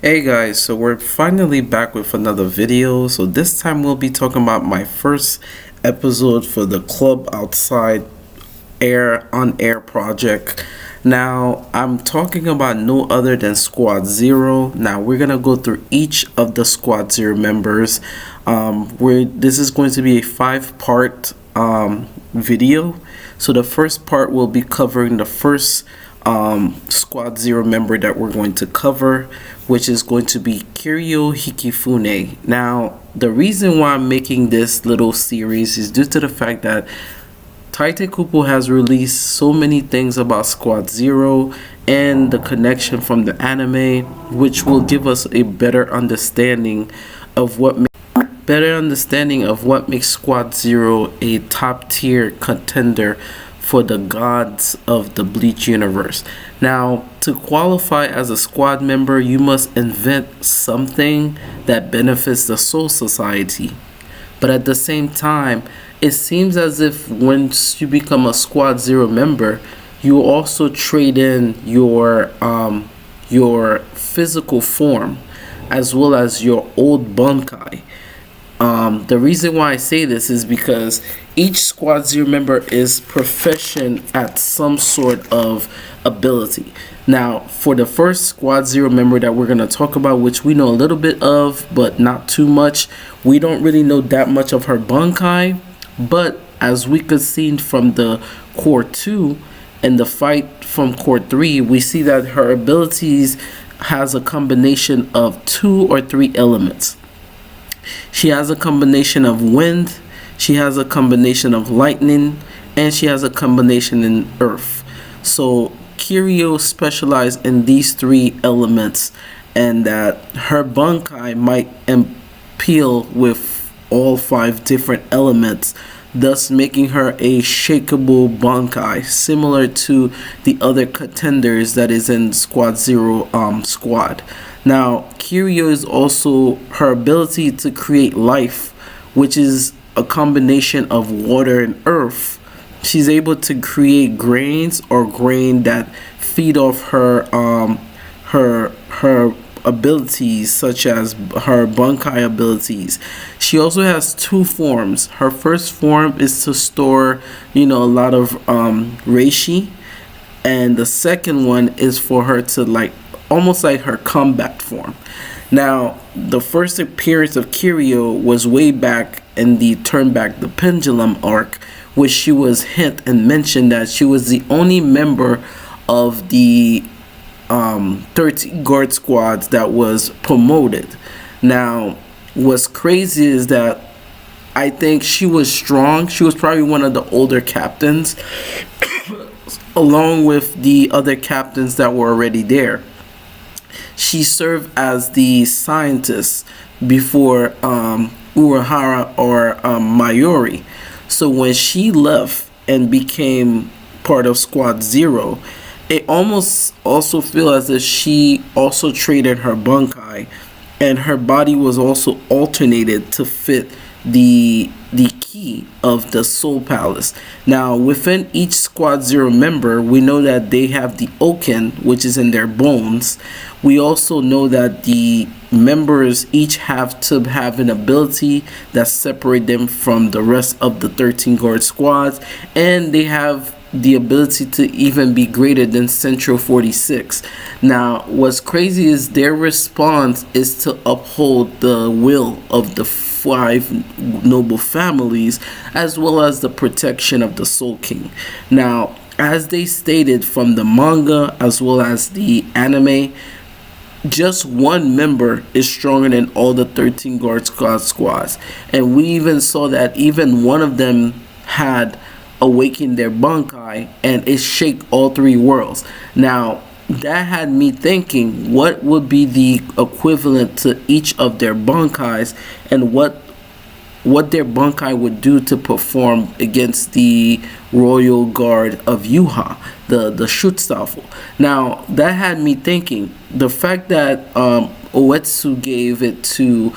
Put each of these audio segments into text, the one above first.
Hey guys, so we're finally back with another video. So this time we'll be talking about my first episode for the Club Outside Air on Air project. Now I'm talking about no other than Squad Zero. Now we're gonna go through each of the Squad Zero members. This is going to be a 5-part video. So the first part will be covering the first Squad Zero member that we're going to cover, which is going to be Kiryu Hikifune. Now, the reason why I'm making this little series is due to the fact that Tite Kubo has released so many things about Squad Zero and the connection from the anime, which will give us a better understanding of what makes Squad Zero a top tier contender for the gods of the Bleach universe. Now, to qualify as a squad member, you must invent something that benefits the Soul Society. But at the same time, it seems as if once you become a Squad Zero member, you also trade in your physical form as well as your old Bunkai. The reason why I say this is because each Squad Zero member is proficient at some sort of ability. Now, for the first Squad Zero member that we're going to talk about, which we know a little bit of, but not too much, we don't really know that much of her Bunkai, but as we could see from the Core 2 and the fight from Core 3, we see that her abilities has a combination of 2 or 3 elements. She has a combination of wind, she has a combination of lightning, and she has a combination in earth. So Kiryu specialized in these 3 elements, and that her Bunkai might appeal with all 5 different elements, thus making her a shakeable Bunkai, similar to the other contenders that is in Squad Zero squad. Now, Kiryu is also her ability to create life, which is a combination of water and earth. She's able to create grains or grain that feed off her abilities, such as her Bunkai abilities. She also has 2 forms. Her first form is to store, a lot of reishi, and the second one is for her to almost like her combat form. Now, the first appearance of Kiryu was way back in the Turn Back the Pendulum arc, which she was hint and mentioned that she was the only member of the 13 guard squads that was promoted. Now, what's crazy is that I think she was strong. She was probably one of the older captains along with the other captains that were already there. She served as the scientist before Urahara or Mayuri. So when she left and became part of Squad Zero, it almost also feels as if she also traded her Bunkai, and her body was also alternated to fit the key of the Soul Palace. Now, within each Squad Zero member, we know that they have the Oken, which is in their bones. We also know that the members each have to have an ability that separate them from the rest of the 13 guard squads, and they have the ability to even be greater than Central 46. Now, what's crazy is their response is to uphold the will of the 5 noble families, as well as the protection of the Soul King. Now, as they stated from the manga as well as the anime, just one member is stronger than all the 13 guard squads, and we even saw that even one of them had awakened their Bunkai, and it shake all 3 worlds. Now, that had me thinking, what would be the equivalent to each of their Bunkais, and what their Bunkai would do to perform against the Royal Guard of Yuha, the Schutzstaffel. Now, that had me thinking, the fact that Oetsu gave it to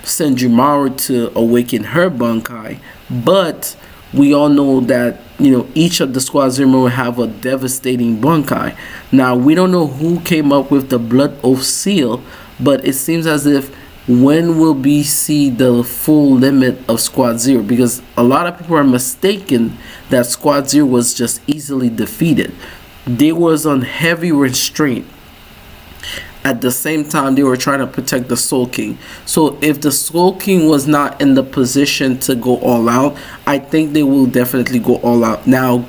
Senjumaru to awaken her Bunkai, but we all know that each of the Squad Zero will have a devastating bunkai. Now we don't know who came up with the Blood Oath seal, but it seems as if when will we see the full limit of Squad Zero? Because a lot of people are mistaken that Squad Zero was just easily defeated. They was on heavy restraint. At the same time, they were trying to protect the Soul King. So if the Soul King was not in the position to go all out, I think they will definitely go all out. Now,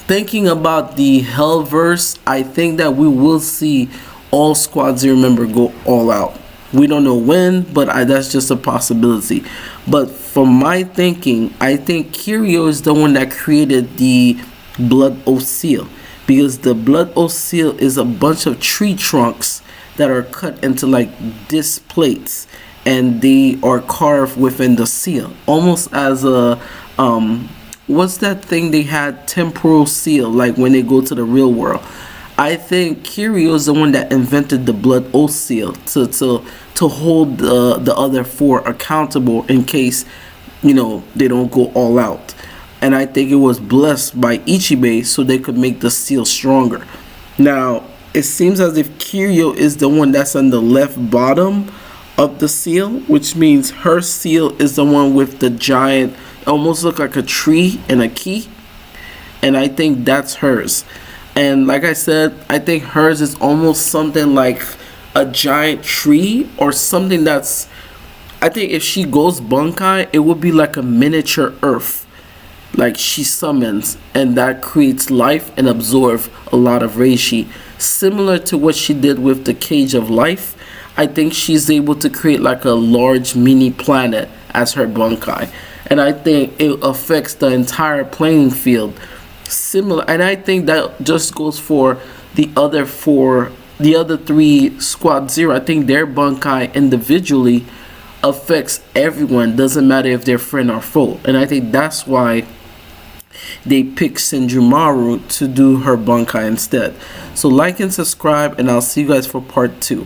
thinking about the Hellverse, I think that we will see all Squad Zero members go all out. We don't know when, but that's just a possibility. But from my thinking, I think Kiryu is the one that created the Blood Oath seal. Because the Blood Oath seal is a bunch of tree trunks that are cut into like disc plates, and they are carved within the seal, almost as a what's that thing they had, temporal seal, like when they go to the real world. I think Kiryu is the one that invented the Blood Oath seal to hold the other four accountable in case they don't go all out. And I think it was blessed by Ichibei so they could make the seal stronger. Now, it seems as if Kiryu is the one that's on the left bottom of the seal, which means her seal is the one with the giant, almost look like a tree and a key. And I think that's hers. And like I said, I think hers is almost something like a giant tree or something that's, I think if she goes Bunkai, it would be like a miniature earth. Like she summons, and that creates life and absorb a lot of reishi, similar to what she did with the Cage of Life. I think she's able to create like a large mini planet as her bunkai, and I think it affects the entire playing field similar. And I think that just goes for the other three Squad Zero. I think their bunkai individually affects everyone, doesn't matter if they're friend or foe, and I think that's why they picked Senjumaru to do her bunkai instead. So like and subscribe, and I'll see you guys for part 2.